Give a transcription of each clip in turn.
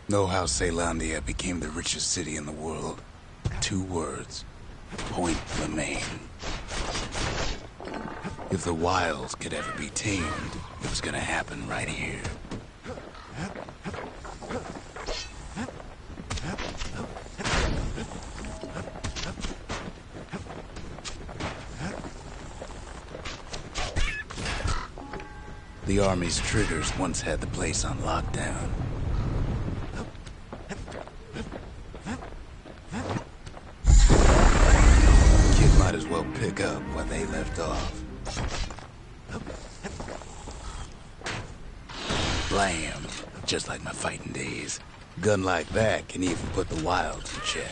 Know how Caelondia became the richest city in the world? 2 words. Point Lemaine. If the wilds could ever be tamed, it was gonna happen right here. The Army's triggers once had the place on lockdown. Kid might as well pick up where they left off. Blam! Just like my fighting days. Gun like that can even put the wilds in check.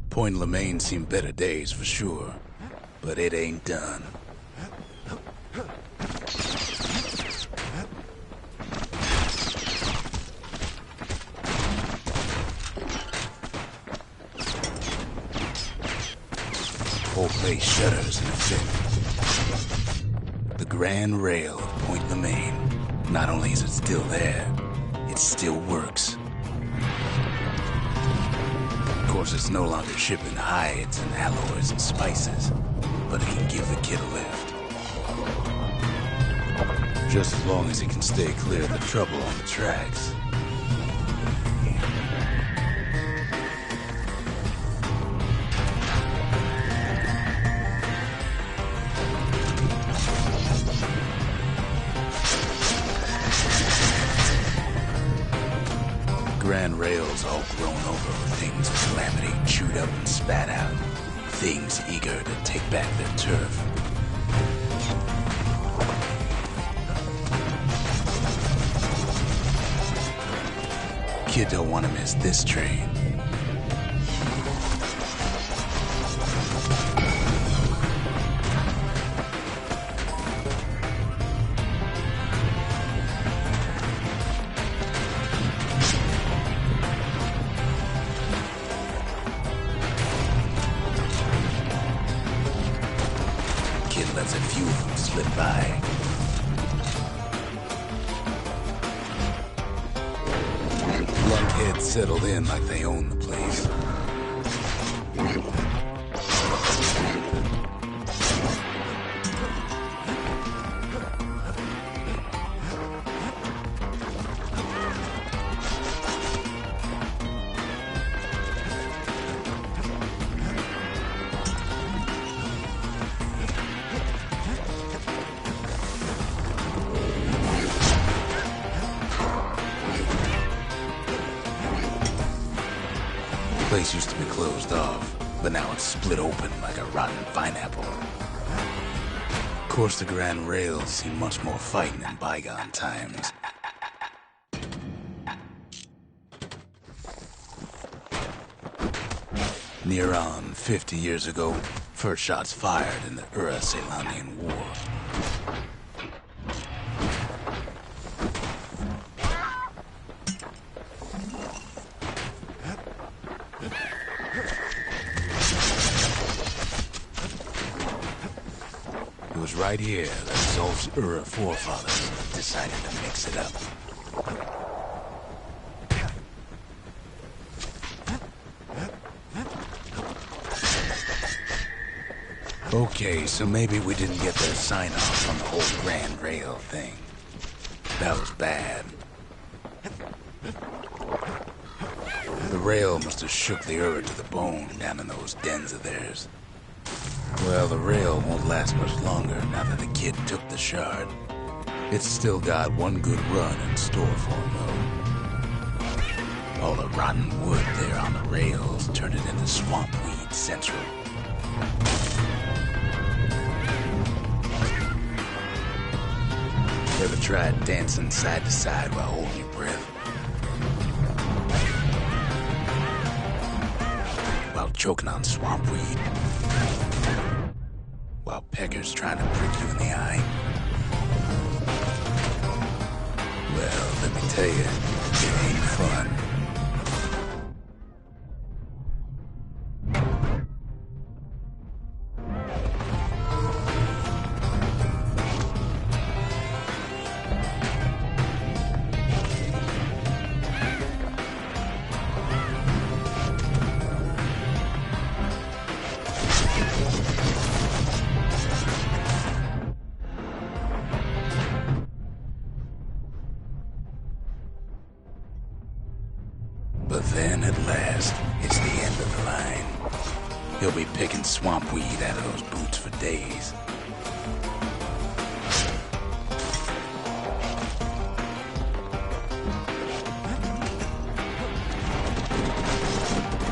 Point Lemaine seen better days for sure, but it ain't done. Whole place shudders in a fit. The Grand Rail of Point Lemaine. Not only is it still there, it still works. Of course, it's no longer shipping hides and alloys and spices, but it can give the kid a lift. Just as long as he can stay clear of the trouble on the tracks. Grand Rail's all grown over with things Calamity chewed up and spat out. Things eager to take back their turf. Kid don't want to miss this train. Lets a few of them slip by. Lunkheads settled in like they own the place. The place used to be closed off, but now it's split open like a rotten pineapple. Of course, the Grand Rail's seen much more fighting in bygone times. Near on 50 years ago, first shots fired in the Caelonian War. It was right here that Zolf's forefathers decided to mix it up. Okay, so maybe we didn't get their sign-off on the whole Grand Rail thing. That was bad. The rail must have shook the to the bone down in those dens of theirs. Well, the rail won't last much longer now that the kid took the shard. It's still got one good run in store for him, though. All the rotten wood there on the rails turned it into swamp weed central. Ever tried dancing side to side while holding your breath? While choking on swamp weed? While peckers trying to prick you in the eye? Well, let me tell you, it ain't fun. swamp weed out of those boots for days.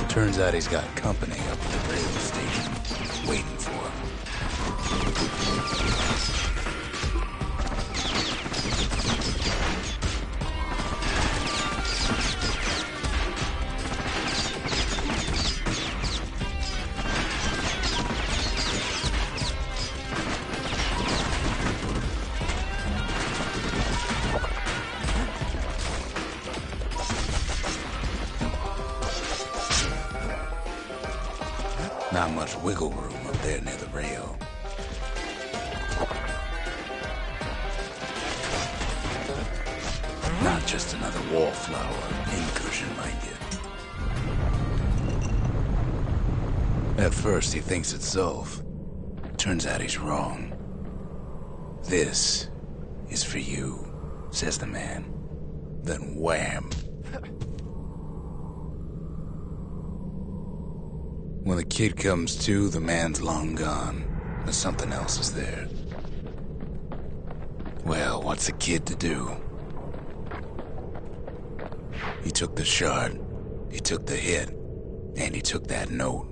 Turns out he's got company up at the rail station, waiting for him. Not much wiggle room up there near the rail. Not just another wallflower, pincushion, mind you. At first he thinks it's Zulf. Turns out he's wrong. This is for you, says the man. Then wham! When the kid comes to, the man's long gone. But something else is there. Well, what's the kid to do? He took the shard, he took the hit, and he took that note.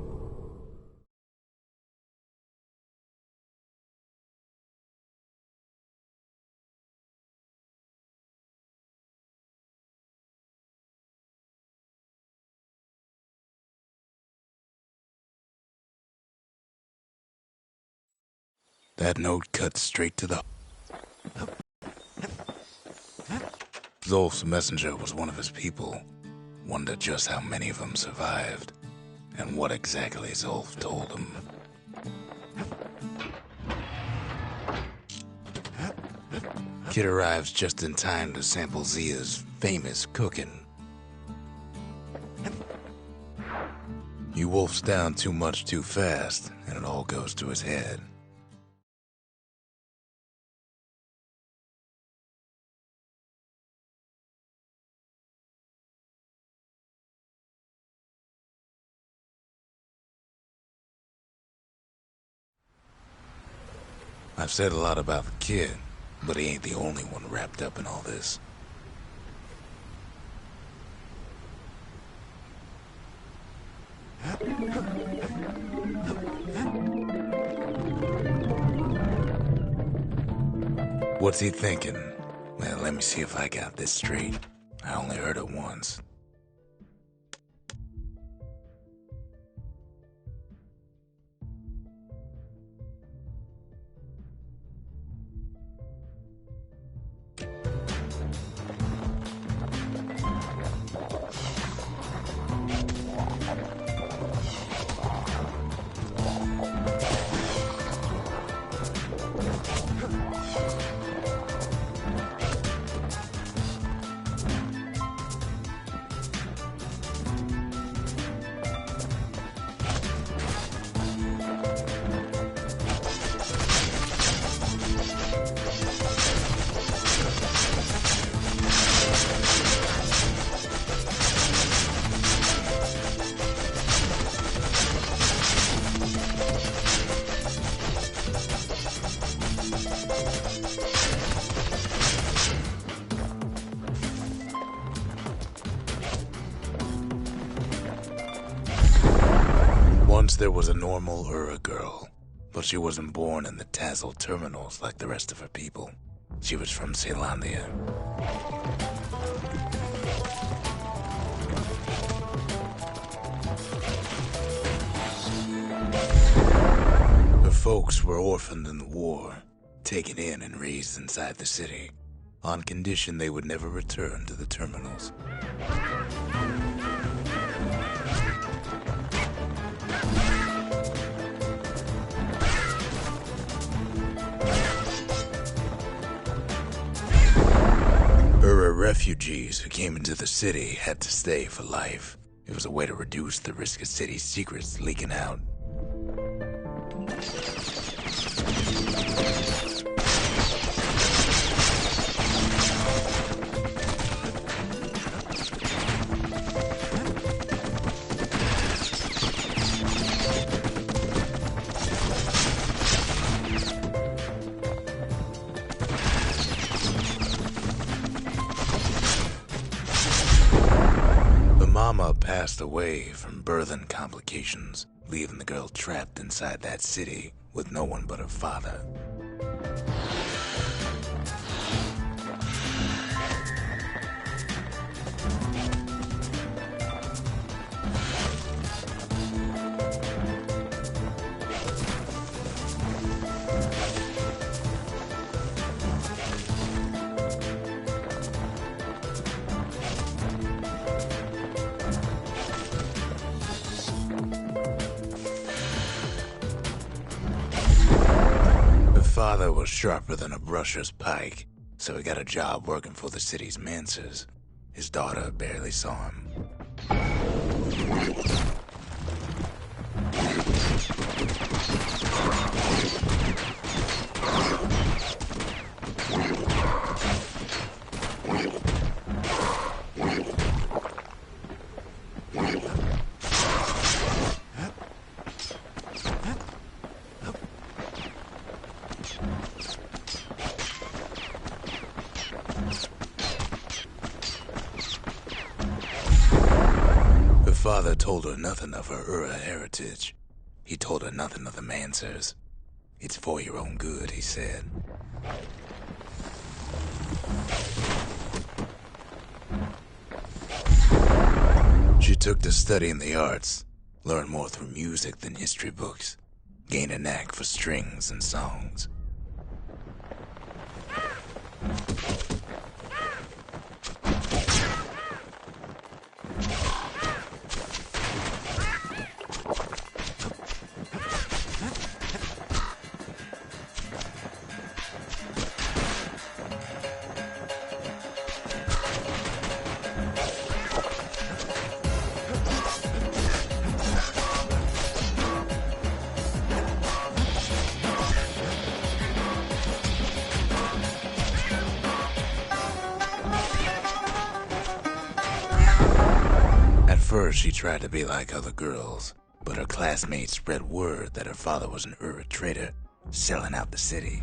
That note cut straight to the... Zulf's messenger was one of his people. Wondered just how many of them survived, and what exactly Zulf told him. Kid arrives just in time to sample Zia's famous cooking. He wolfs down too much too fast, and it all goes to his head. I've said a lot about the kid, but he ain't the only one wrapped up in all this. What's he thinking? Well, let me see if I got this straight. I only heard it once. Once there was a normal Ura girl, but she wasn't born in the Tassel terminals like the rest of her people. She was from Celandia. Her folks were orphaned in the war, taken in and raised inside the city, on condition they would never return to the terminals. Refugees who came into the city had to stay for life. It was a way to reduce the risk of city secrets leaking out. passed away from birthing complications, leaving the girl trapped inside that city with no one but her father. Father was sharper than a brusher's pike, so he got a job working for the city's mancers. His daughter barely saw him. Father told her nothing of her Ura heritage. He told her nothing of the Mansers. It's for your own good, he said. She took to studying the arts, learned more through music than history books, gained a knack for strings and songs. At first, she tried to be like other girls, but her classmates spread word that her father was an Ura trader, selling out the city.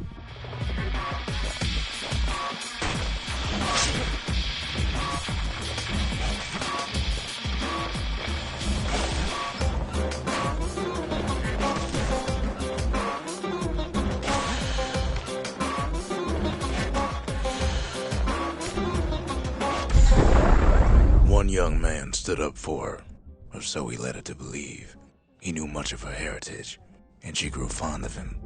One young man stood up for her, or so he led her to believe. He knew much of her heritage, and she grew fond of him.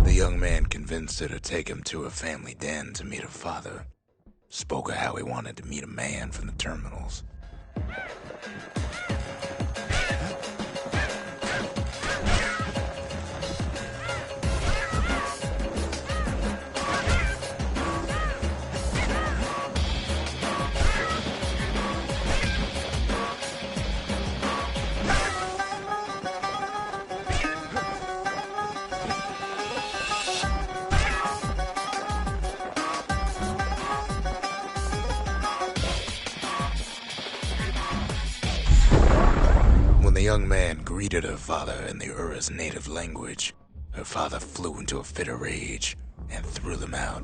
The young man convinced her to take him to her family den to meet her father. Spoke of how he wanted to meet a man from the terminals. The young man greeted her father in the Ura's native language. Her father flew into a fit of rage and threw them out.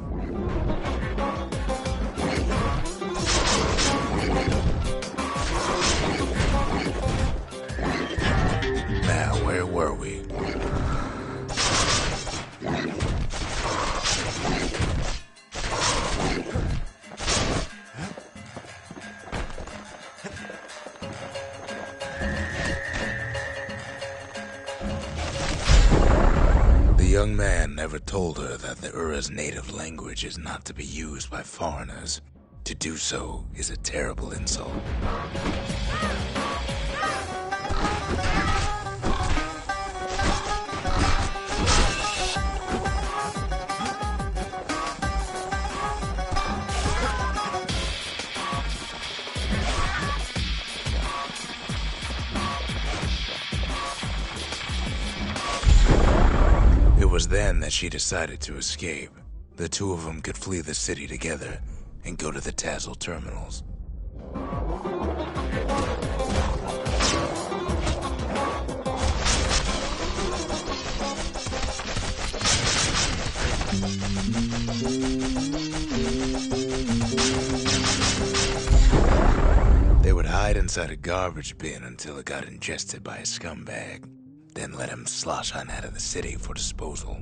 Now, where were we? young man never told her that the Ura's native language is not to be used by foreigners. To do so is a terrible insult. It was then that she decided to escape. The two of them could flee the city together and go to the Tazzle terminals. They would hide inside a garbage bin until it got ingested by a scumbag, then let him slosh on out of the city for disposal.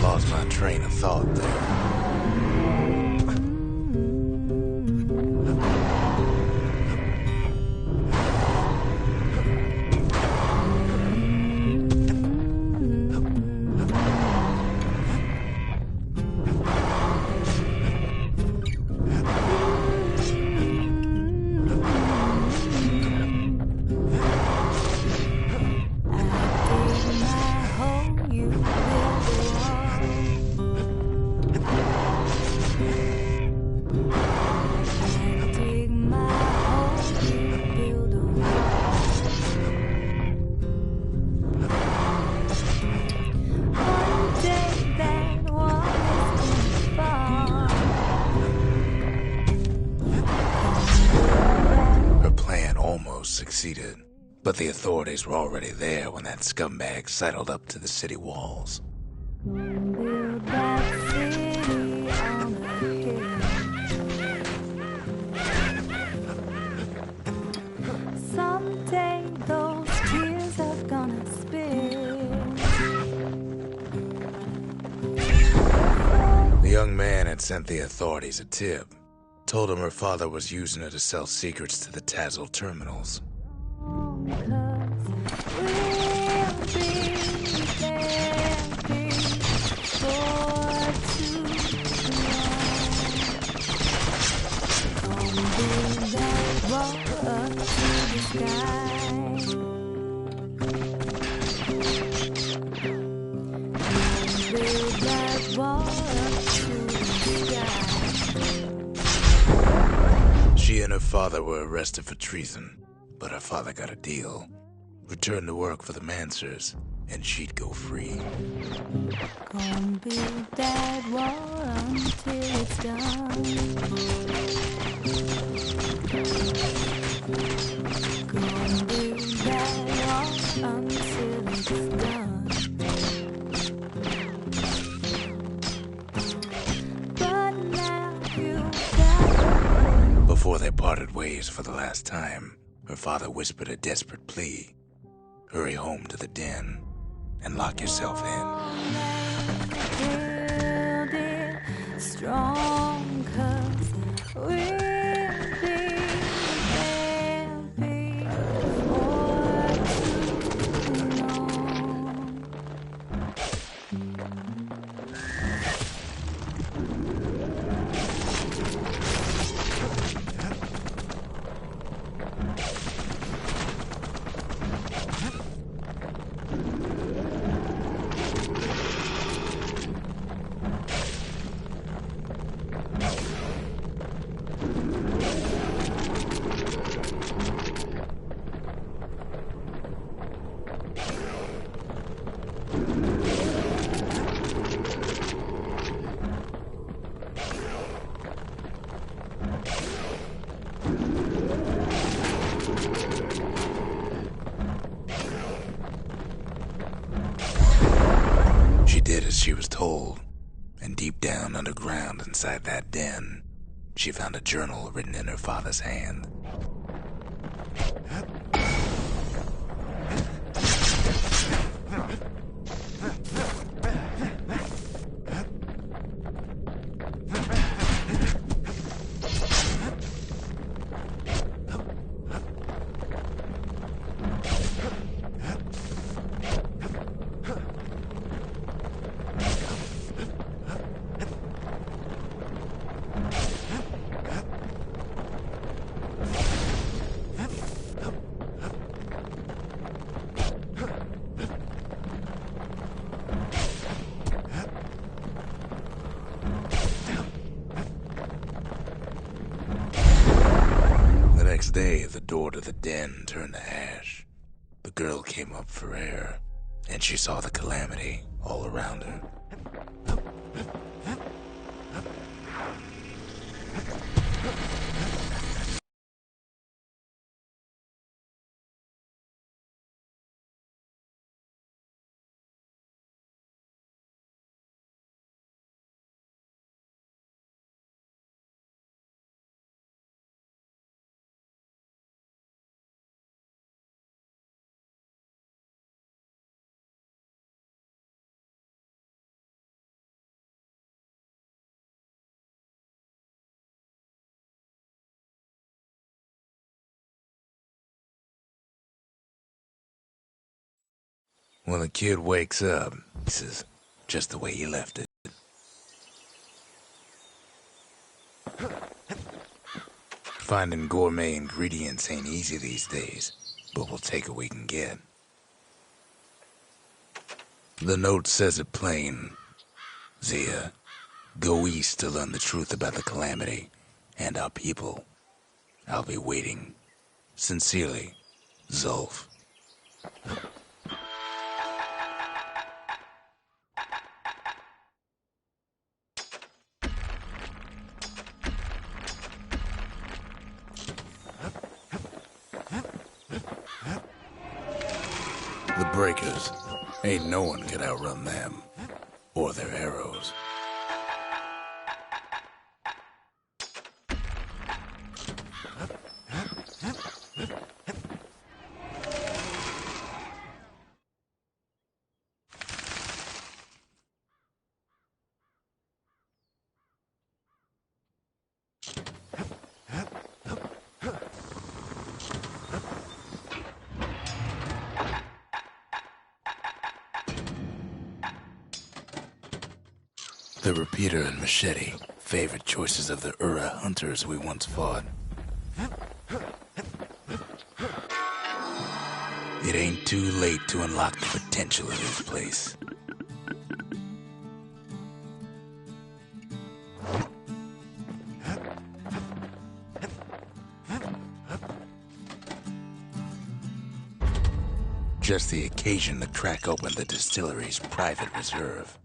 Lost my train of thought there. Succeeded, but the authorities were already there when that scumbag sidled up to the city walls. Someday those tears are gonna spill. The young man had sent the authorities a tip. Told him her father was using her to sell secrets to the Tazzle terminals. She and her father were arrested for treason, but her father got a deal. Returned to work for the Mansers, and she'd go free. Gonna build that wall until it's done. Gonna build that wall until it's done. But now you got. Before they parted ways for the last time, her father whispered a desperate plea. Hurry home to the den and lock yourself in. Build it strong, 'cause we'll be there before too long. she was told, and deep down underground inside that den, she found a journal written in her father's hand. Next day, the door to the den turned to ash. The girl came up for air, and she saw the calamity all around her. When the kid wakes up, he says, just the way he left it. Finding gourmet ingredients ain't easy these days, but we'll take what we can get. The note says it plain. Zia, go east to learn the truth about the calamity and our people. I'll be waiting. Sincerely, Zulf. The Breakers. Ain't no one could outrun them. Or their arrows. The repeater and machete, favorite choices of the Ura hunters we once fought. It ain't too late to unlock the potential of this place. Just the occasion to crack open the distillery's private reserve.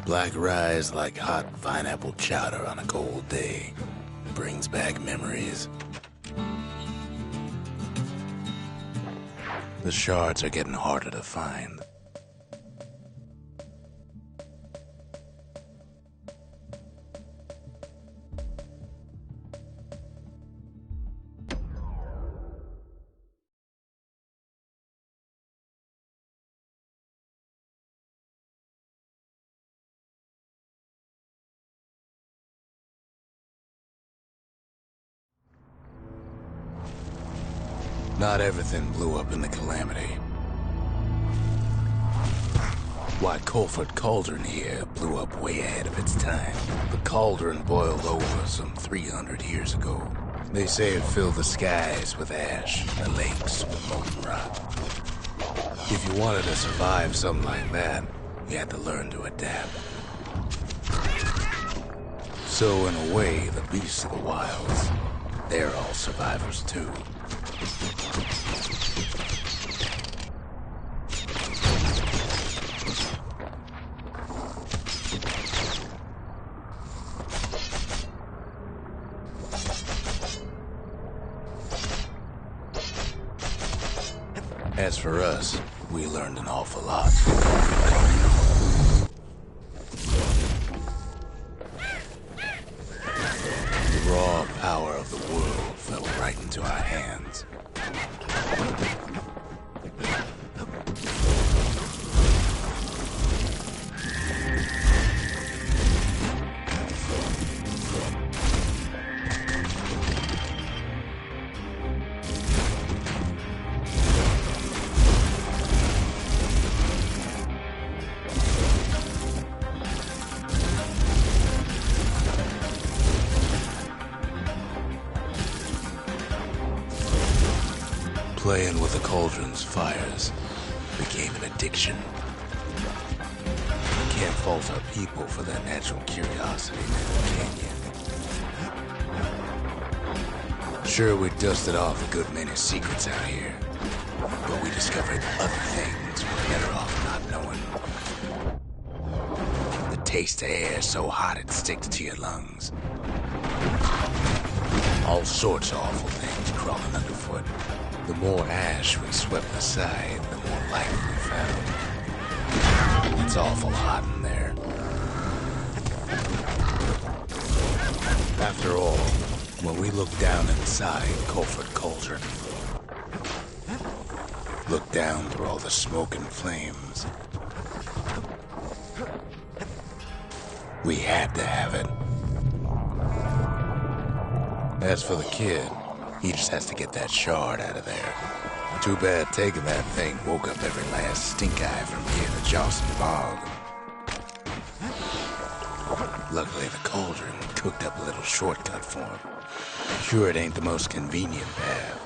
Black rye is like hot pineapple chowder on a cold day. Brings back memories. The shards are getting harder to find. Not everything blew up in the calamity. Why, Colford Cauldron here blew up way ahead of its time. The cauldron boiled over some 300 years ago. They say it filled the skies with ash, the lakes with molten rock. If you wanted to survive something like that, you had to learn to adapt. So in a way, the beasts of the wilds They're all survivors too. As for us, we learned an awful lot. The raw power of the world fell right into our hands. Playing with the cauldron's fires became an addiction. Can't fault our people for their natural curiosity, can you? Sure, we dusted off a good many secrets out here, but we discovered other things we're better off not knowing. The taste of air so hot it sticks to your lungs. All sorts of awful things crawling underfoot. The more ash we swept aside, the more life we found. It's awful hot in there. After all, when we looked down inside Colford Cauldron, looked down through all the smoke and flames, we had to have it. As for the kid, he just has to get that shard out of there. Too bad taking that thing woke up every last stink eye from here to Jawson Bog. Luckily, the cauldron cooked up a little shortcut for him. Sure, it ain't the most convenient path.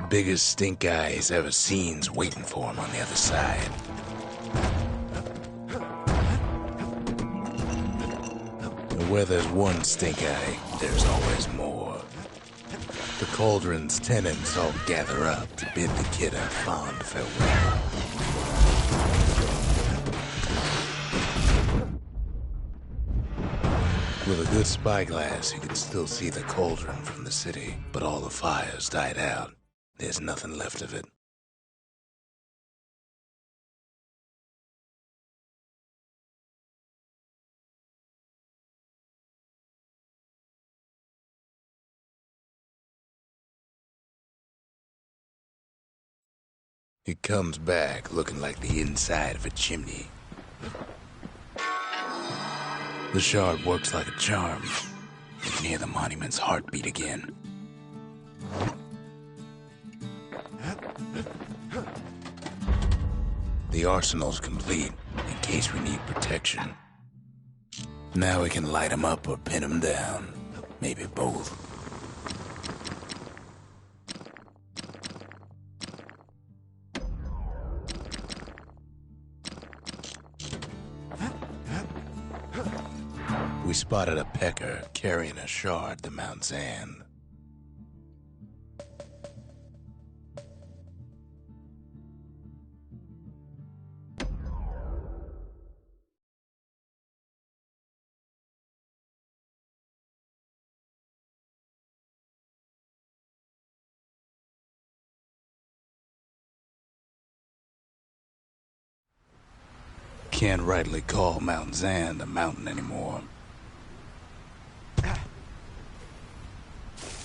Biggest stink eye he's ever seen's waiting for him on the other side. Where there's one stink eye, there's always more. The cauldron's tenants all gather up to bid the kid a fond farewell. With a good spyglass, you can still see the cauldron from the city, but all the fires died out. There's nothing left of it. It comes back looking like the inside of a chimney. The shard works like a charm. You can hear the monument's heartbeat again. The arsenal's complete, in case we need protection. Now we can light 'em up or pin 'em down. Maybe both. We spotted a pecker carrying a shard to Mount Zan. Can't rightly call Mount Zan a mountain anymore.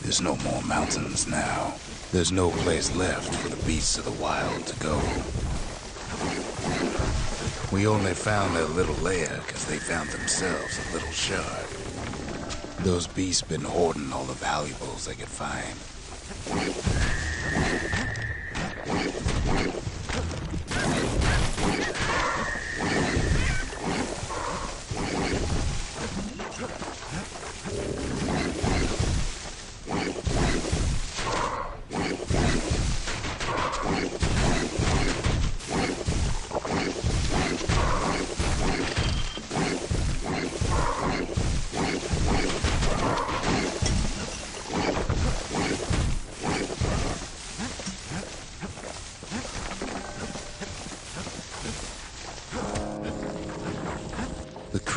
There's no more mountains now. There's no place left for the beasts of the wild to go. We only found their little lair because they found themselves a little shard. Those beasts been hoarding all the valuables they could find.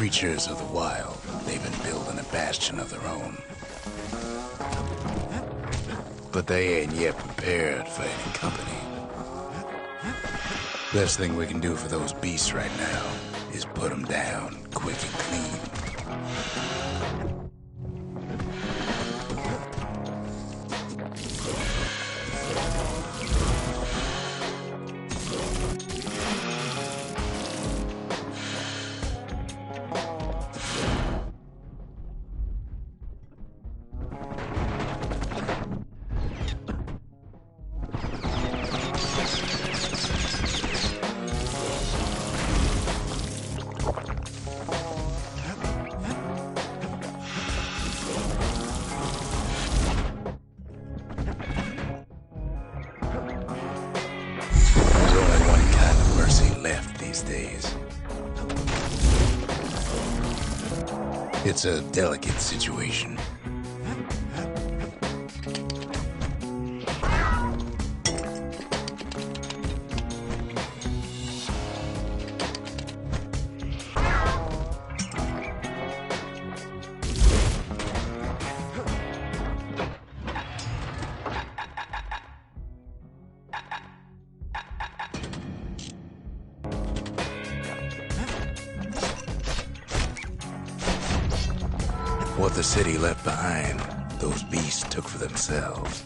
creatures of the wild. They've been building a bastion of their own. But they ain't yet prepared for any company. Best thing we can do for those beasts right now is put them down quick and clean. It's a delicate situation. What the city left behind, those beasts took for themselves.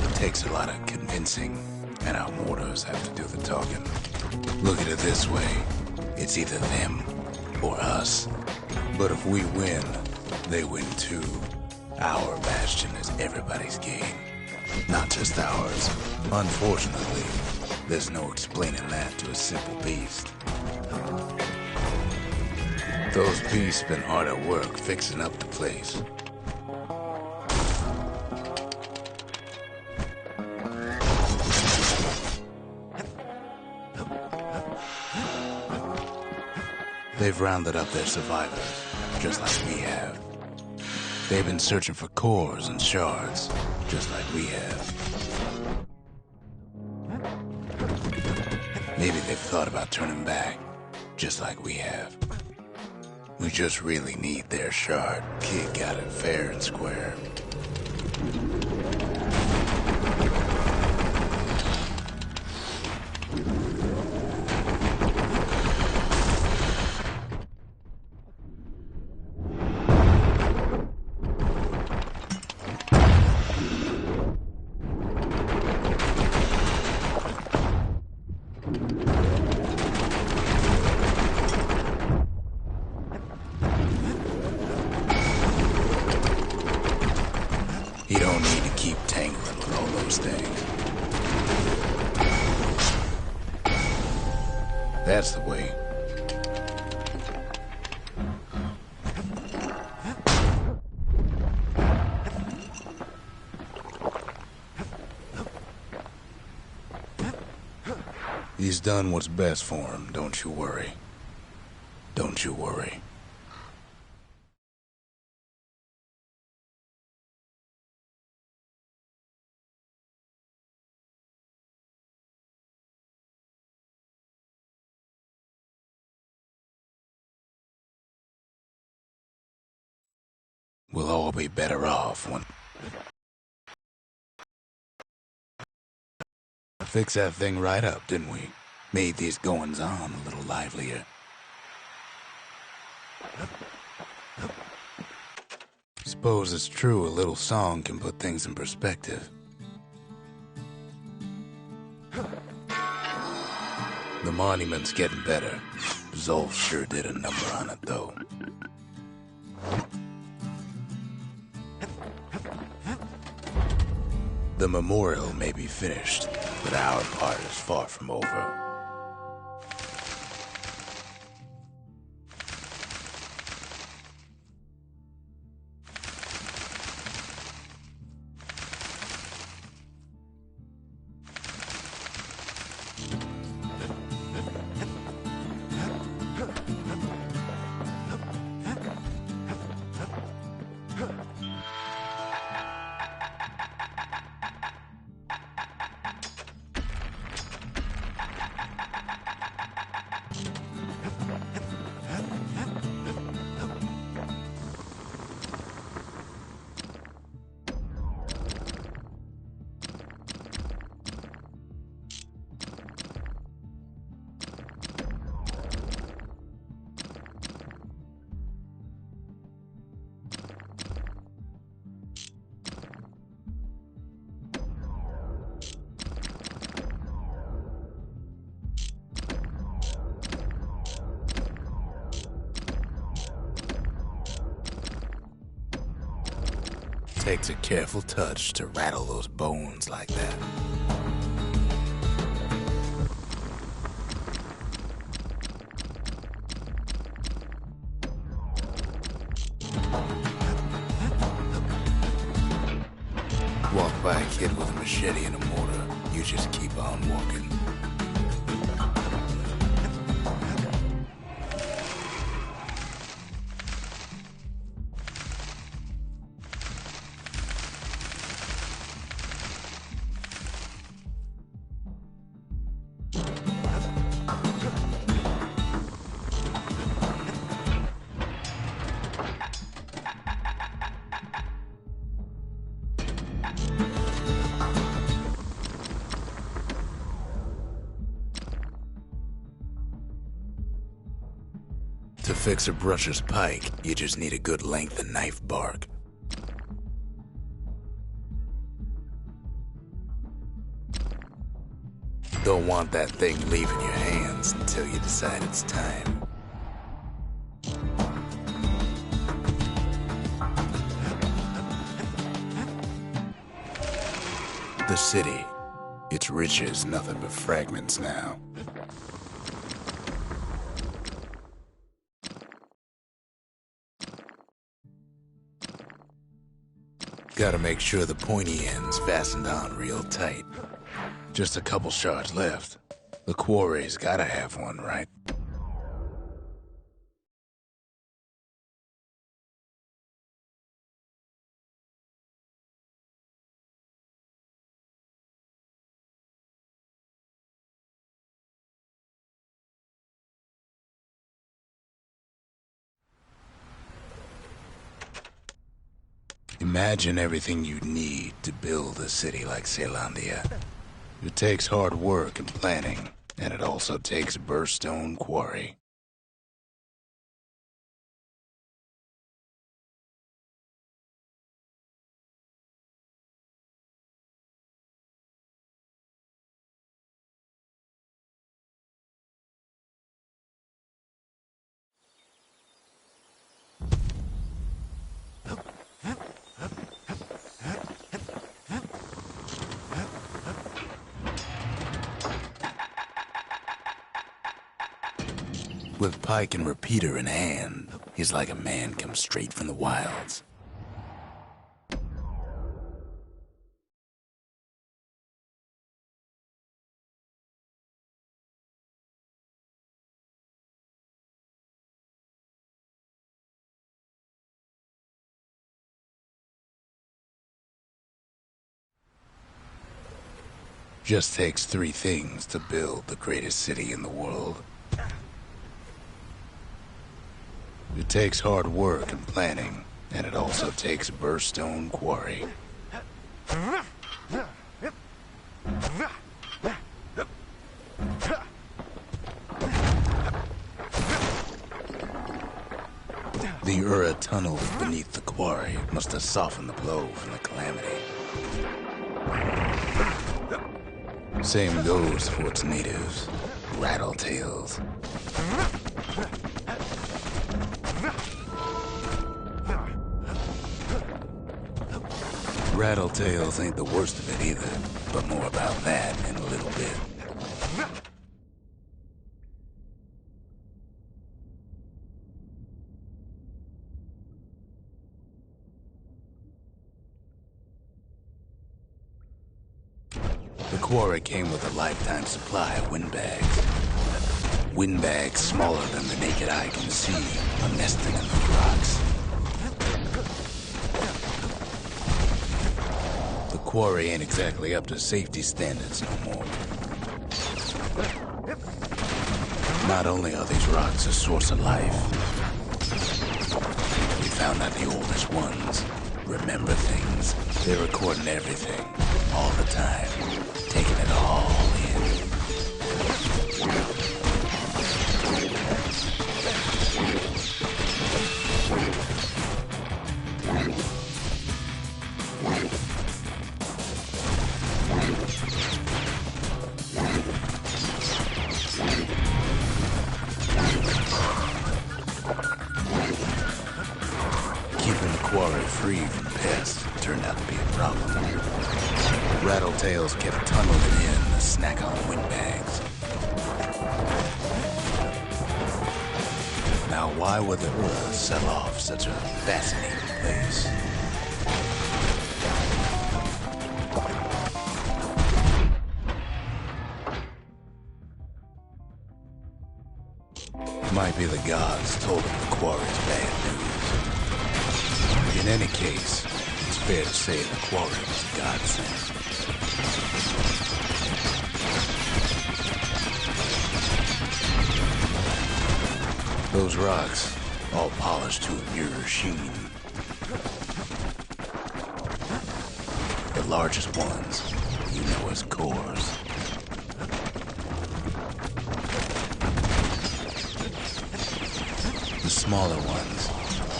It takes a lot of convincing, and our mortars have to do the talking. Look at it this way, it's either them or us. But if we win, they win too. Our bastion is everybody's game. Not just ours. Unfortunately, there's no explaining that to a simple beast. Those beasts been hard at work fixing up the place. They've rounded up their survivors, just like we have. They've been searching for cores and shards, just like we have. Maybe they've thought about turning back, just like we have. We just really need their shard. Kid got it fair and square. You don't need to keep tangling with all those things. That's the way. He's done what's best for him, don't you worry. Don't you worry. We'll all be better off when... Fix that thing right up, didn't we? Made these goings-on a little livelier. Suppose it's true a little song can put things in perspective. The monument's getting better. Zolf sure did a number on it, though. The memorial may be finished, but our part is far from over. Takes a careful touch to rattle those bones like that. Walk by a kid with a machete and a mortar, you just keep on walking. To fix a brusher's pike, you just need a good length of knife bark. Don't want that thing leaving your hands until you decide it's time. The city, its riches nothing but fragments now. Gotta make sure the pointy end's fastened on real tight. Just a couple shards left. The quarry's gotta have one, right? Imagine everything you'd need to build a city like Caelondia. It takes hard work and planning, and it also takes a burstone quarry. With pike and repeater in hand, he's like a man come straight from the wilds. Just takes three things to build the greatest city in the world. It takes hard work and planning, and it also takes a burstone quarry. The Ura tunnels beneath the quarry must have softened the blow from the calamity. Same goes for its natives, rattletails. Rattletails ain't the worst of it either, but more about that in a little bit. The quarry came with a lifetime supply of windbags. Windbags smaller than the naked eye can see are nesting in the rocks. The quarry ain't exactly up to safety standards no more. Not only are these rocks a source of life, we found that the oldest ones remember things. They're recording everything, all the time, taking it all in. Keeping the quarry free from pests turned out to be a problem. Rattletails kept tunneling in to snack on windbags. Now, why would the Ura sell off such a fascinating place? Might be the gods told him the quarry's bad news. In any case, it's fair to say the quarry was a godsend. Those rocks, all polished to a mirror sheen. The largest ones, you know as cores. The smaller ones,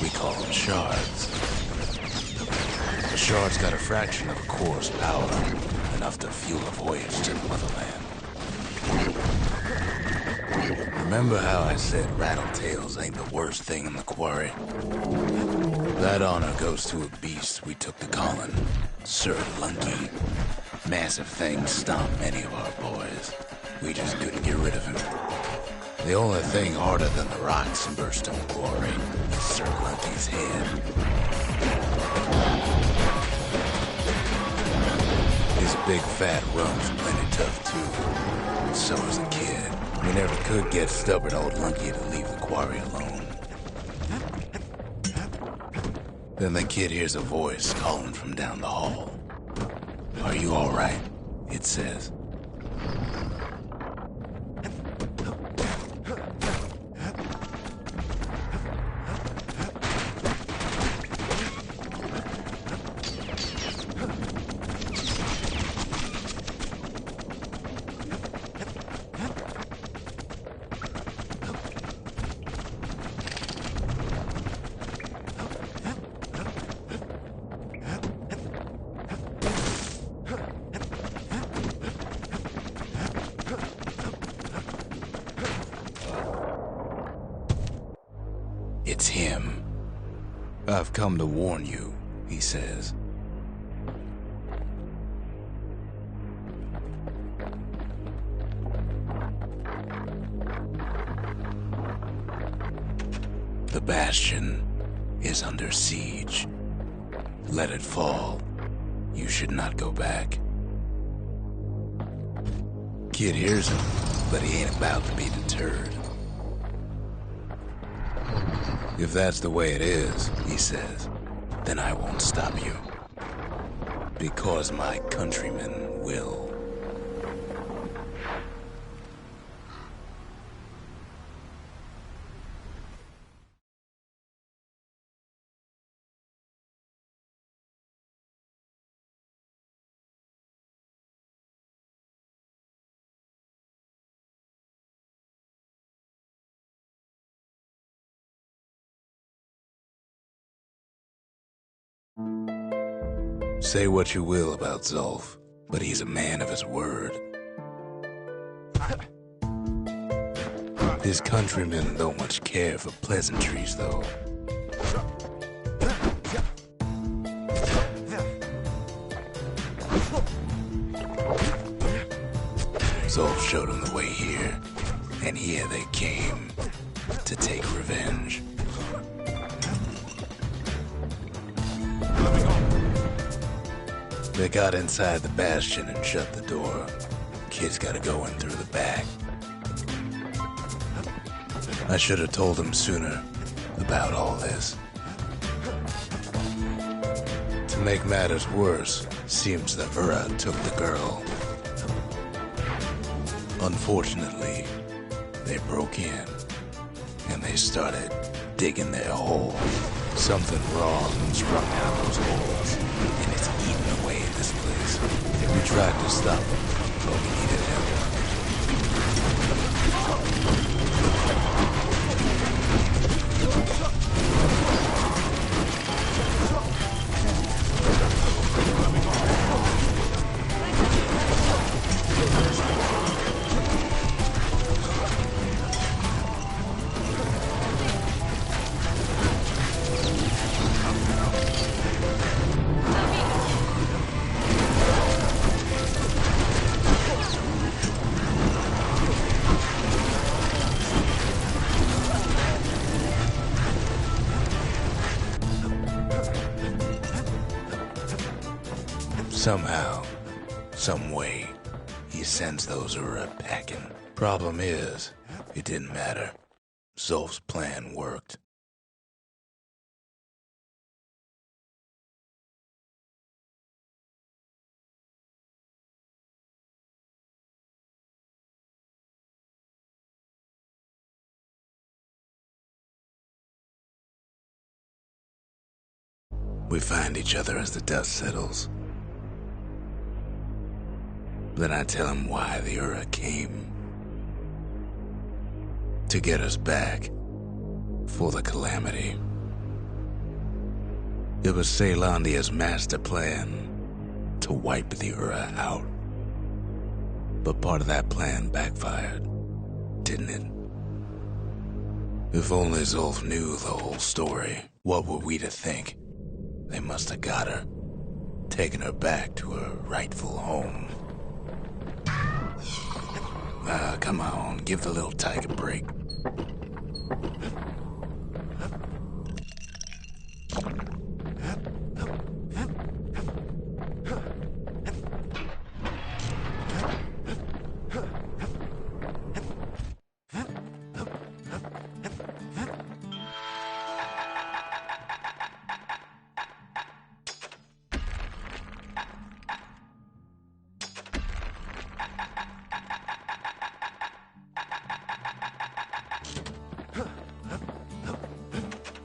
we call them shards. The shards got a fraction of a core's power, enough to fuel a voyage to the motherland. Remember how I said Rattletails ain't the worst thing in the quarry? That honor goes to a beast we took to calling Sir Lunky. Massive things stomped many of our boys. We just couldn't get rid of him. The only thing harder than the rocks in Burstone Quarry is Sir Lunky's head. His big fat rump's plenty tough too. So is the kid. We never could get stubborn old Lunky to leave the quarry alone. Then the kid hears a voice calling from down the hall. "Are you all right?" it says. It's him. "I've come to warn you," he says. The bastion is under siege. Let it fall. You should not go back. Kid hears him, but he ain't about to be deterred. "If that's the way it is," he says, "then I won't stop you. Because my countrymen will." Say what you will about Zulf, but he's a man of his word. His countrymen don't much care for pleasantries, though. Zulf showed him the way here, and here they came to take revenge. They got inside the bastion and shut the door. Kid's gotta go in through the back. I should have told him sooner about all this. To make matters worse, seems the Ura took the girl. Unfortunately, they broke in, and they started digging their hole. Something wrong sprung out of those holes, and it's eating away at this place. We tried to stop them, but we needed help. Somehow, some way, he sends those Ura packing. Problem is, it didn't matter. Zolf's plan worked. We find each other as the dust settles. Then I tell him why the Ura came. To get us back. For the Calamity. It was Caelondia's master plan to wipe the Ura out. But part of that plan backfired, didn't it? If only Zolf knew the whole story, what were we to think? They must have got her, taken her back to her rightful home. Come on, give the little tyke a break.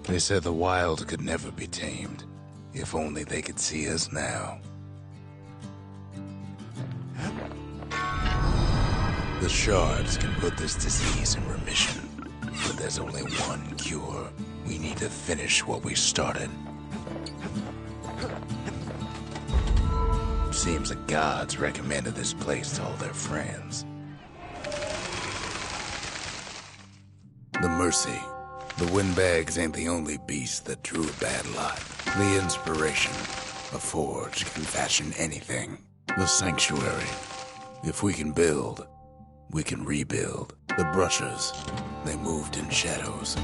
They said the wild could never be tamed. If only they could see us now. The shards can put this disease in remission, but there's only one cure. We need to finish what we started. Seems the gods recommended this place to all their friends. The Mercy. The windbags ain't the only beast that drew a bad lot. The inspiration. A forge can fashion anything. The sanctuary. If we can build, we can rebuild. The brushers. They moved in shadows,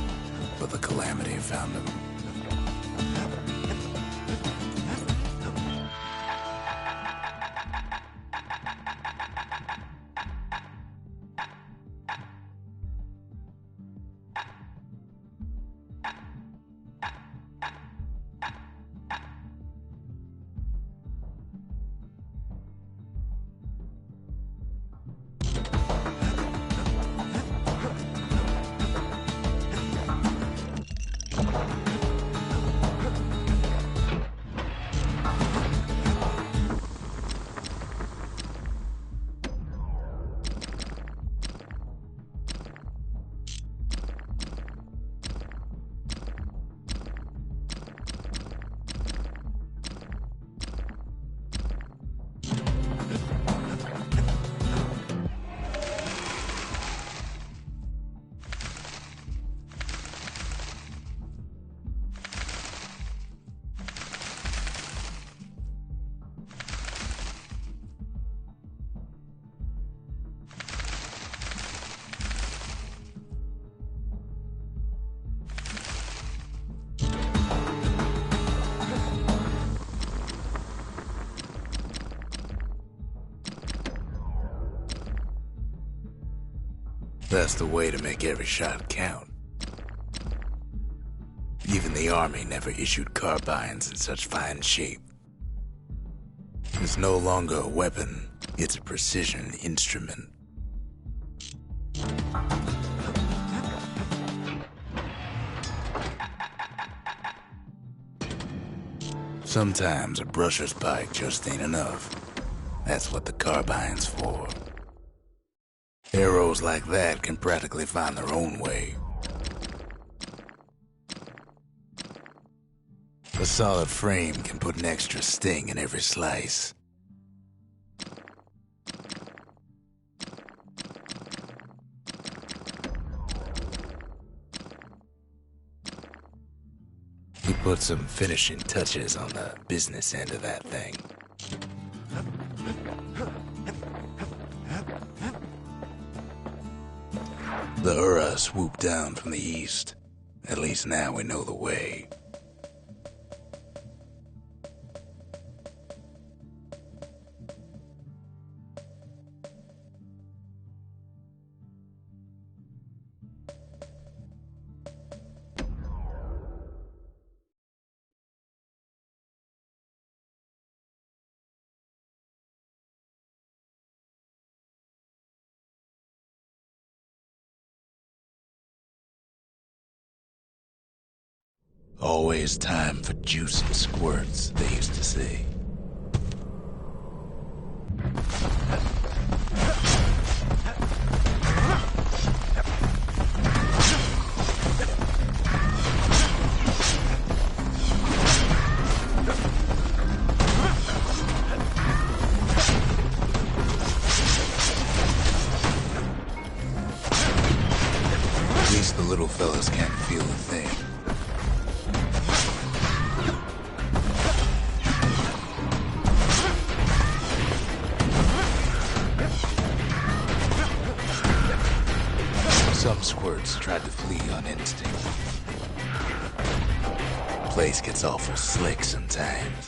but the Calamity found them. That's the way to make every shot count. Even the army never issued carbines in such fine shape. It's no longer a weapon, it's a precision instrument. Sometimes a brusher's pike just ain't enough. That's what the carbine's for. Arrows like that can practically find their own way. A solid frame can put an extra sting in every slice. He put some finishing touches on the business end of that thing. The Ura swooped down from the east. At least now we know the way. Always time for juice and squirts, they used to say. At least the little fellas can't feel a thing. Some squirts tried to flee on instinct. Place gets awful slick sometimes.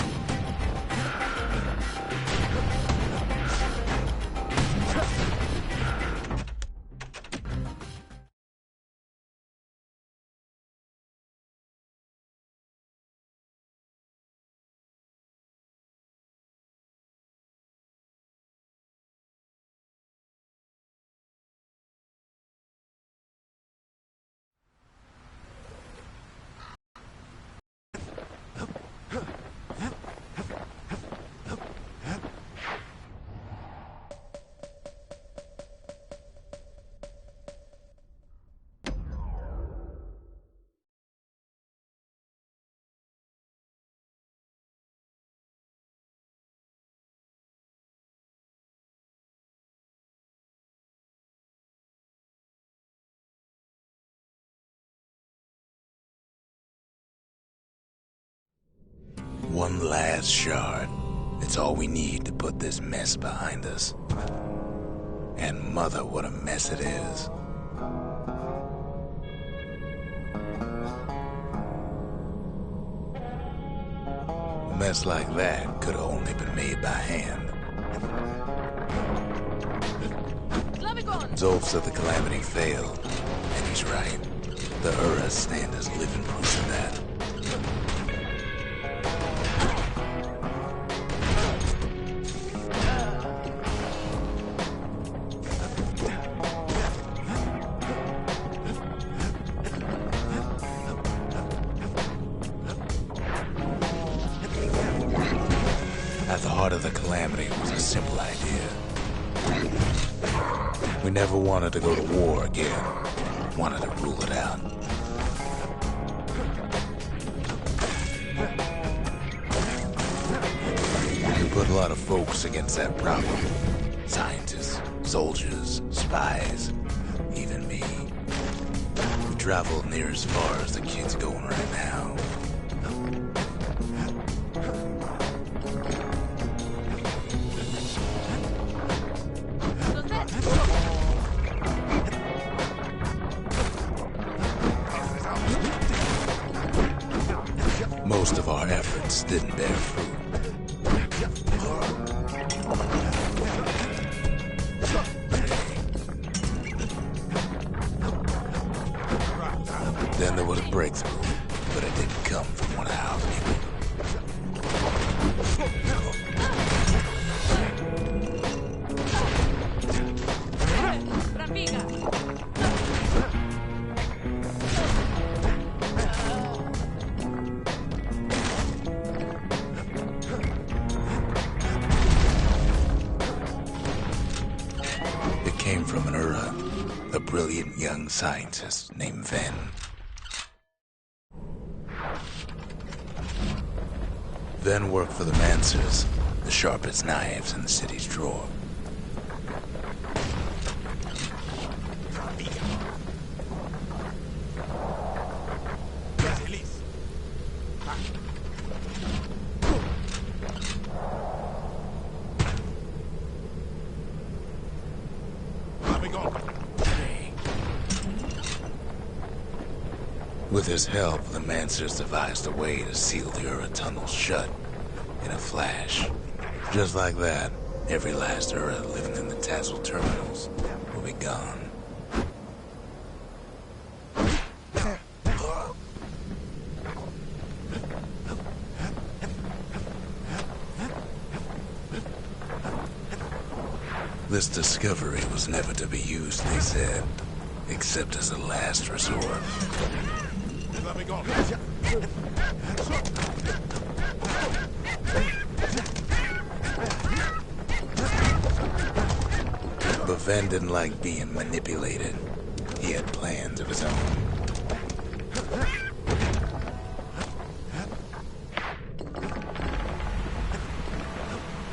One last shard. It's all we need to put this mess behind us. And mother, what a mess it is. A mess like that could have only been made by hand. Zolf said the calamity failed, and he's right. The Uras stand as living proof of that. At the heart of the calamity was a simple idea. We never wanted to go to war again. Wanted to rule it out. We put a lot of folks against that problem. Scientists, soldiers, spies, even me. We traveled near as far as the kid's going right now. Most of our efforts didn't bear fruit. Then there was a breakthrough, but it didn't come from one of our people. It came from an Ura, a brilliant young scientist named Ven. Ven worked for the Mancers, the sharpest knives in the city's drawer. With his help, the Mancers devised a way to seal the Ura tunnel shut in a flash. Just like that, every last Ura living in the Tassel terminals will be gone. This discovery was never to be used, they said, except as a last resort. Let me go. But Ven didn't like being manipulated. He had plans of his own.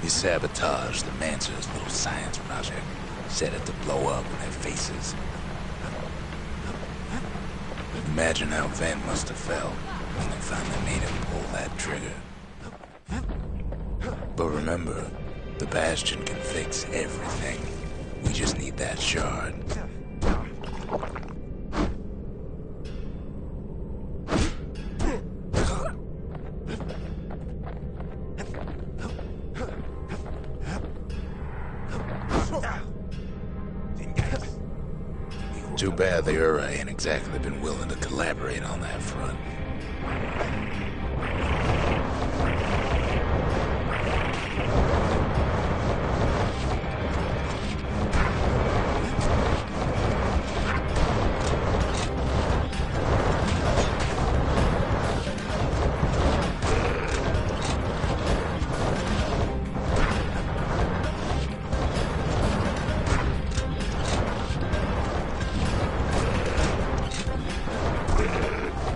He sabotaged the Mancer's little science project, set it to blow up in their faces. Imagine how Ven must have felt when they finally made him pull that trigger. But remember, the Bastion can fix everything. We just need that shard. Too bad the Ura ain't exactly been willing to collaborate on that front.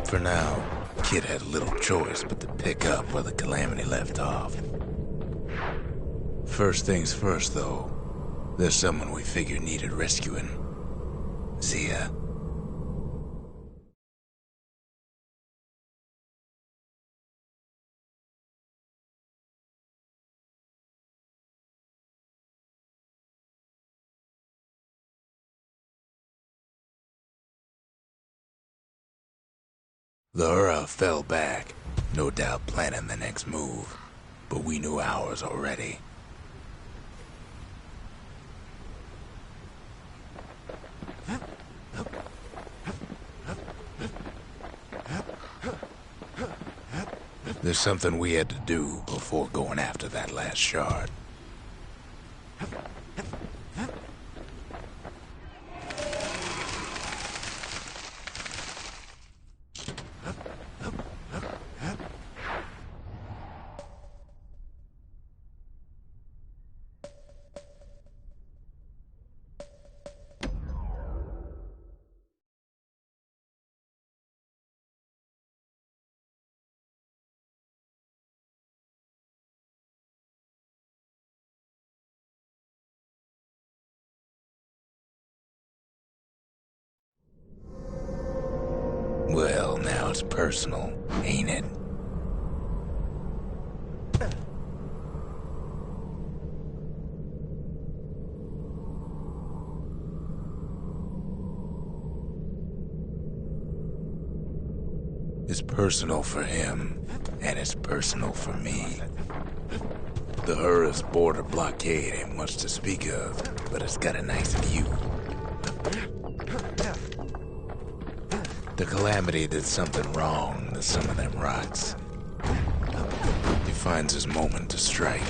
For now, Kid had little choice but to pick up where the Calamity left off. First things first, though, there's someone we figured needed rescuing. Zia. The Ura fell back, no doubt planning the next move, but we knew ours already. There's something we had to do before going after that last shard. Well, now it's personal, ain't it? It's personal for him, and it's personal for me. The Ura's border blockade ain't much to speak of, but it's got a nice view. The Calamity did something wrong to some of them rocks. He finds his moment to strike.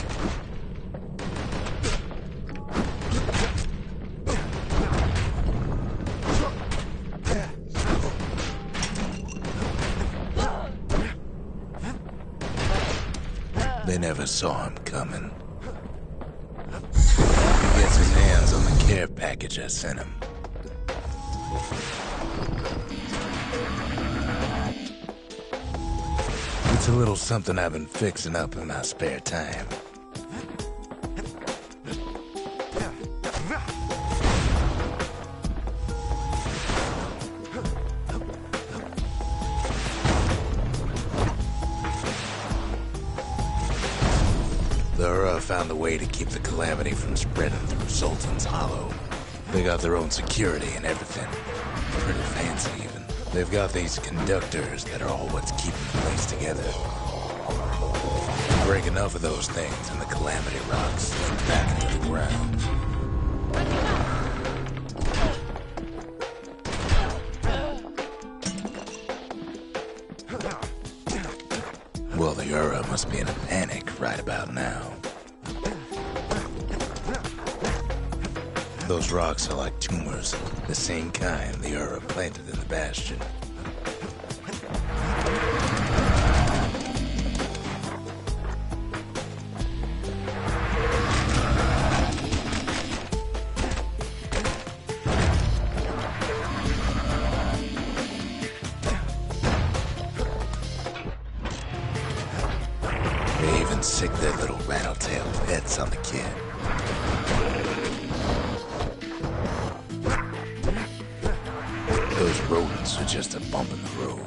They never saw him coming. He gets his hands on the care package I sent him. It's a little something I've been fixing up in my spare time. The Ura found a way to keep the Calamity from spreading through Sultan's Hollow. They got their own security and everything. Pretty fancy, even. They've got these conductors that are all what's keeping the place together. Break enough of those things and the Calamity rocks slip back into the ground. Well, the Ura must be in a panic right about now. Those rocks are like tumors, the same kind the Ura planted in the Bastion. and sick their little rattletail pets on the kid. Those rodents are just a bump in the road.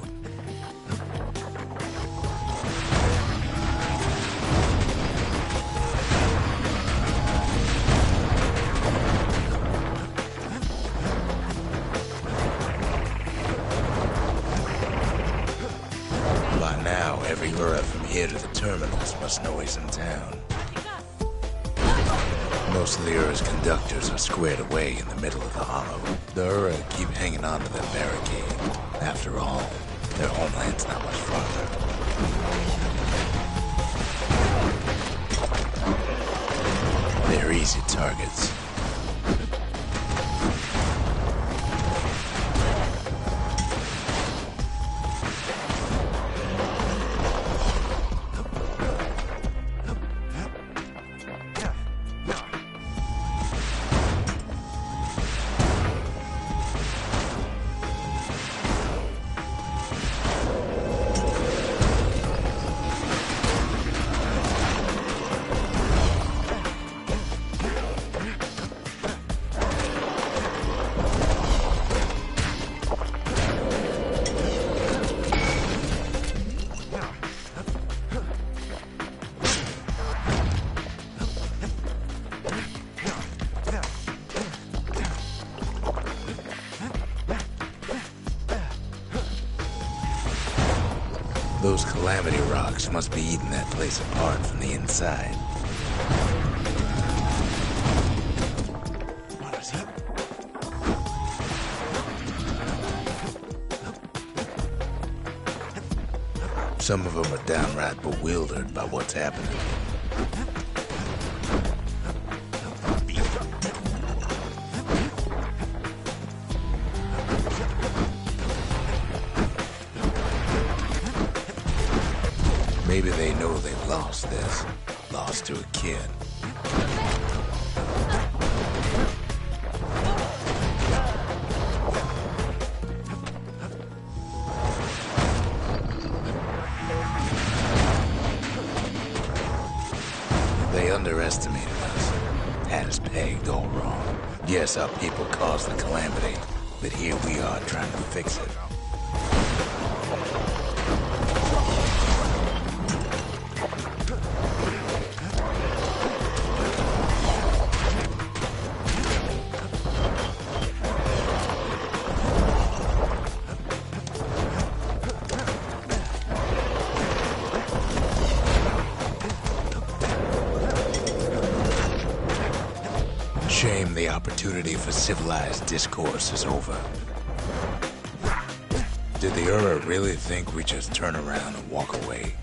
By now, every Ura from here to the terminals must know he's in town. Most of the Ura's conductors are squared away in the middle of the hollow. The Ura keep hanging on to their barricade. After all, their homeland's not much farther. They're easy targets. Those calamity rocks must be eating that place apart from the inside. What is it? Some of them are downright bewildered by what's happening. Maybe they know they've lost this. Lost to a kid. They underestimated us. Had us pegged all wrong. Yes, our people caused the calamity, but here we are trying to fix it. Shame the opportunity for civilized discourse is over. Did the Ura really think we just turn around and walk away?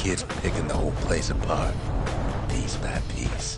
kid's picking the whole place apart, piece by piece.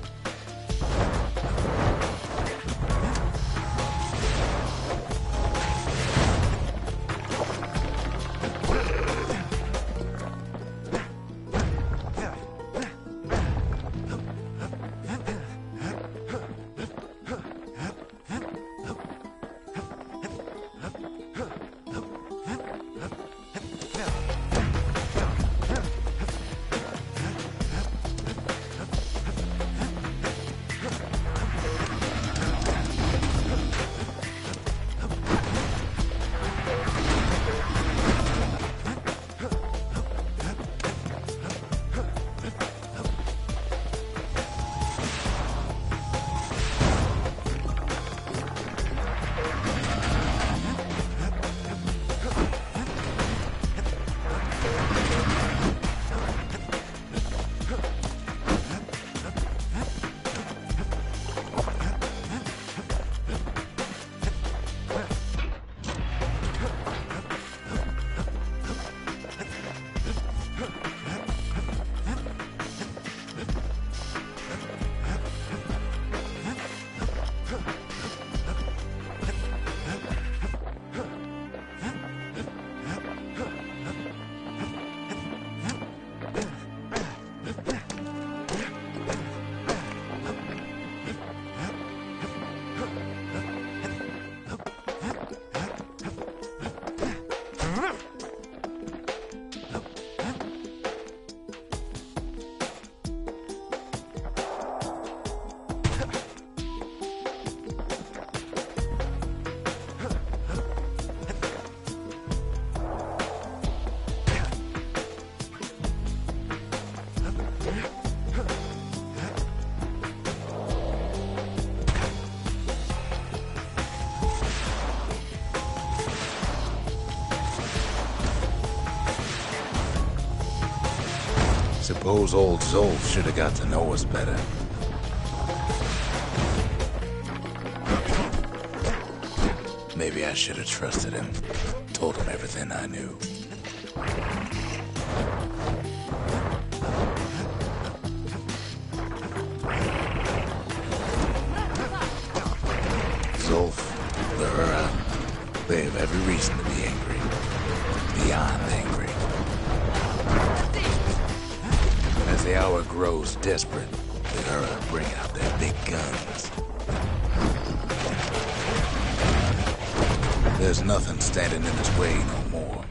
Suppose old Zolf should have got to know us better. Maybe I should have trusted him, told him everything I knew. Zolf, the Ura, they have every reason to be angry. Beyond angry. As the hour grows desperate, the Ura bring out their big guns. There's nothing standing in its way no more.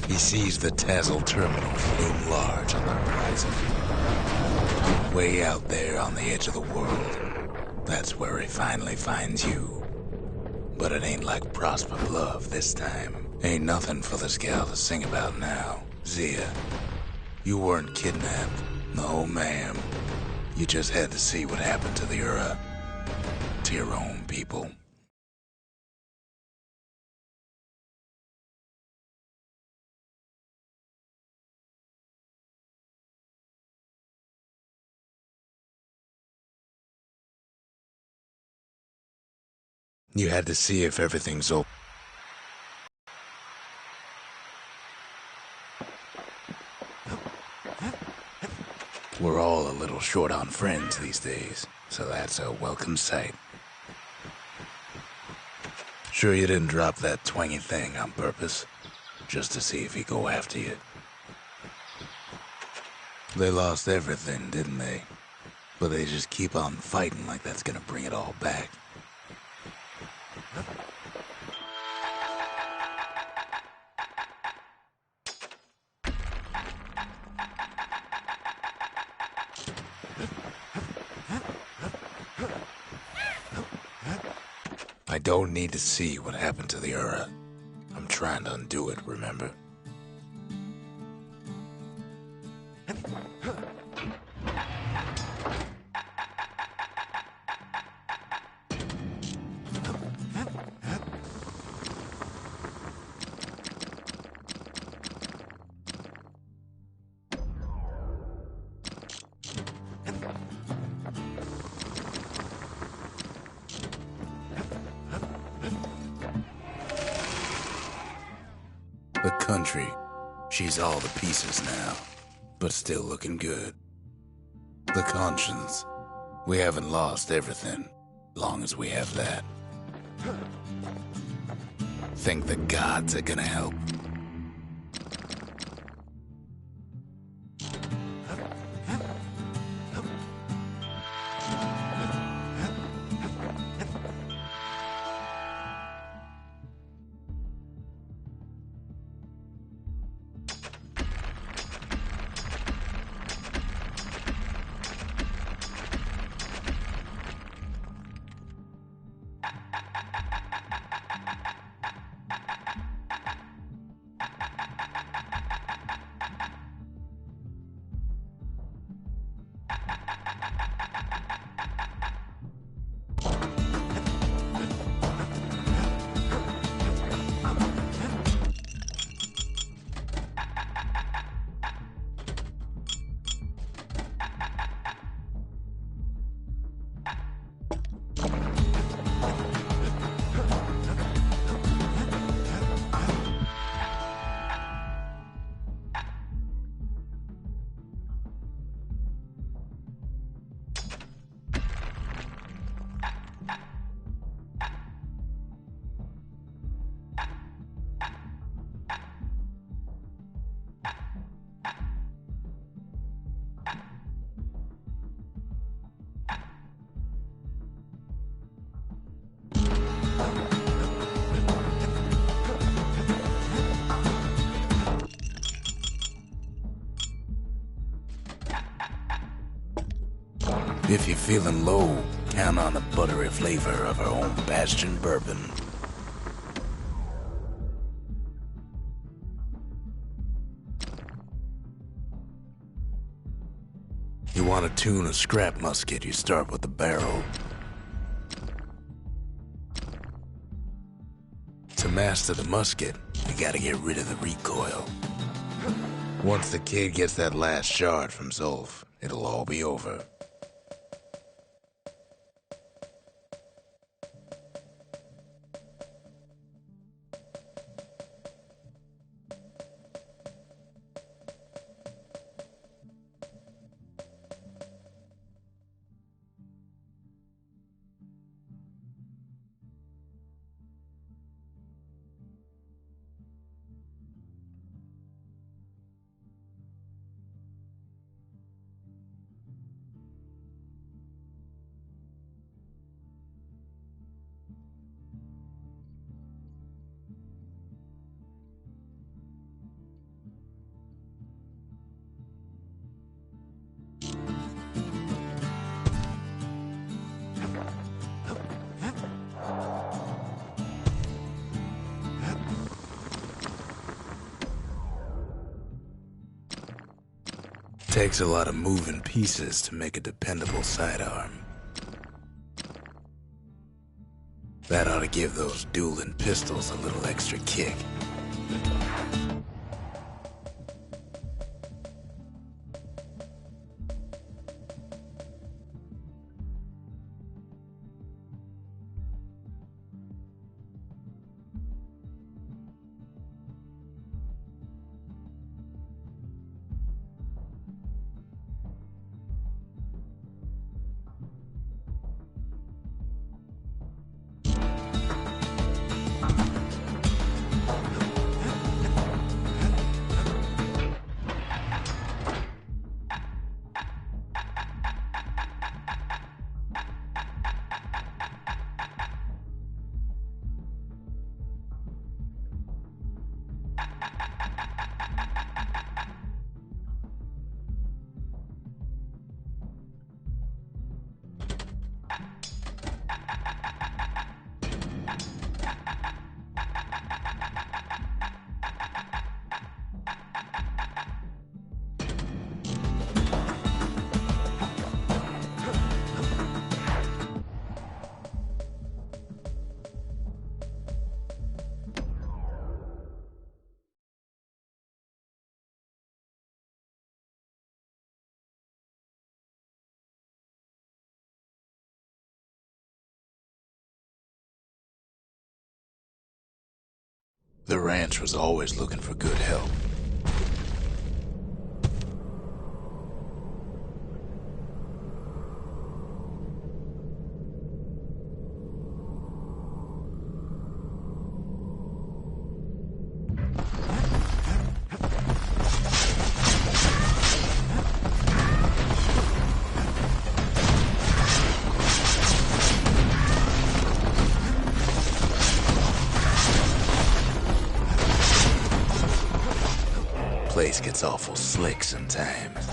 He sees the Tazzle terminal loom large on the horizon. Way out there on the edge of the world. That's where he finally finds you. But it ain't like Prosper Bluff this time. Ain't nothing for this gal to sing about now. Zia, you weren't kidnapped. No, ma'am. You just had to see what happened to the Ura. To your own people. You had to see if everything's open. We're all a little short on friends these days, so that's a welcome sight. Sure you didn't drop that twangy thing on purpose? Just to see if he'd go after you? They lost everything, didn't they? But they just keep on fighting like that's gonna bring it all back. I don't need to see what happened to the Ura. I'm trying to undo it, remember? The country, she's all the pieces now, but still looking good. The conscience, we haven't lost everything, long as we have that. Think the gods are gonna help? If you're feeling low, count on the buttery flavor of our own Bastion bourbon. You want to tune a scrap musket, you start with the barrel. To master the musket, you gotta get rid of the recoil. Once the kid gets that last shard from Zolf, it'll all be over. Takes a lot of moving pieces to make a dependable sidearm. That ought to give those dueling pistols a little extra kick. The ranch was always looking for good help. Place gets awful slick sometimes.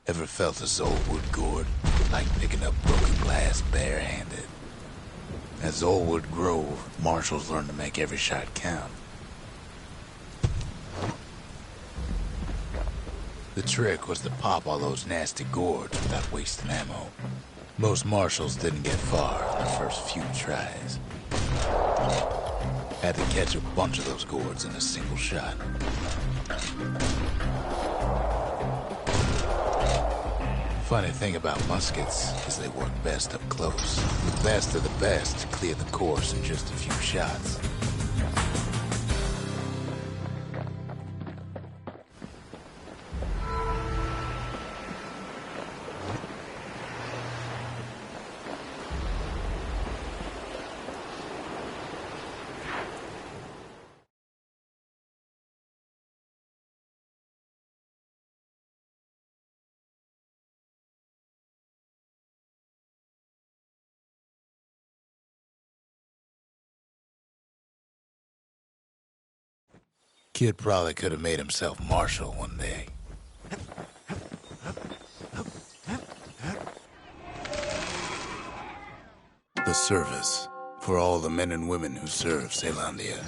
Ever felt a Zolwood gourd? Like picking up broken glass barehanded. At Zolwood Grove, marshals learned to make every shot count. The trick was to pop all those nasty gourds without wasting ammo. Most marshals didn't get far in the first few tries. Had to catch a bunch of those gourds in a single shot. Funny thing about muskets is they work best up close. The best of the best clear the course in just a few shots. Kid probably could have made himself marshal one day. The service, for all the men and women who serve Zealandia.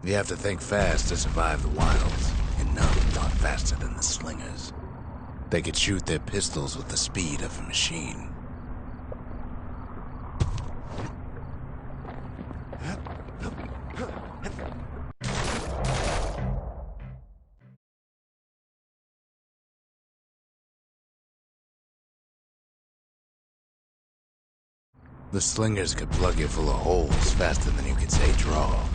You have to think fast to survive the wilds, and none not faster than the slingers. They could shoot their pistols with the speed of a machine. The slingers could plug you full of holes faster than you could say draw.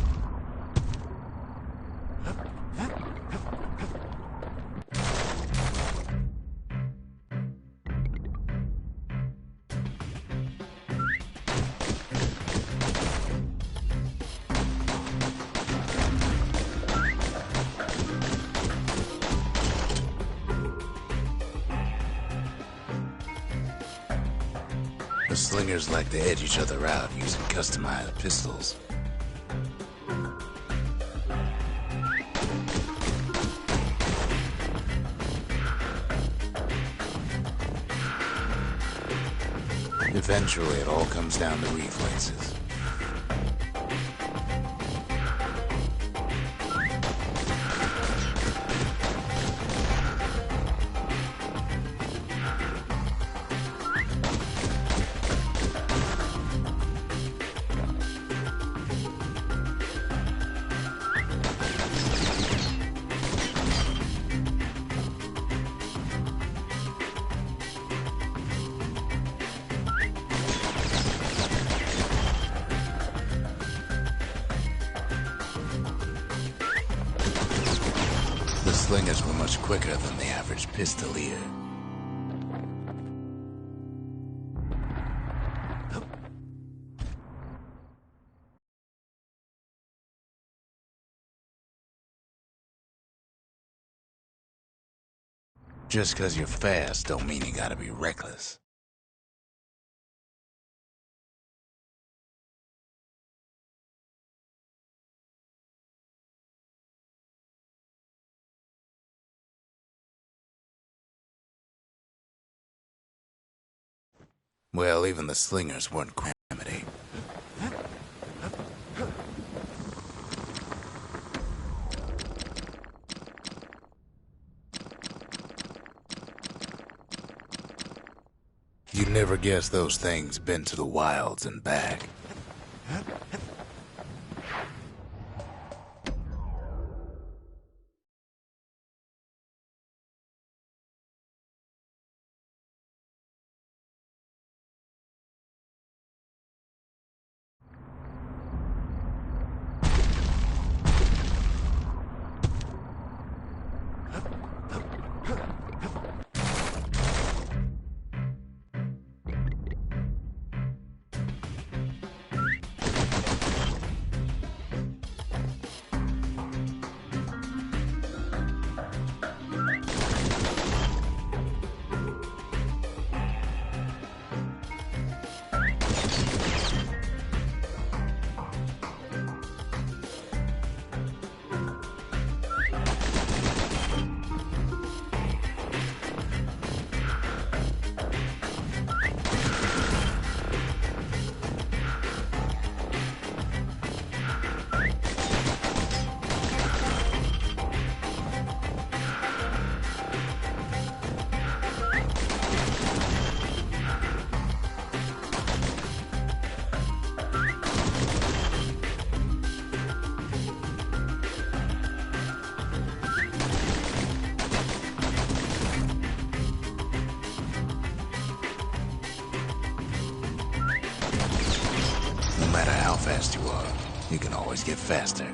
The slingers like to edge each other out using customized pistols. Eventually, it all comes down to reflexes. The slingers were much quicker than the average pistolier. Just 'cause you're fast don't mean you gotta be reckless. Well, even the slingers weren't calamity. You'd never guess those things been to the wilds and back. No matter how fast you are, you can always get faster.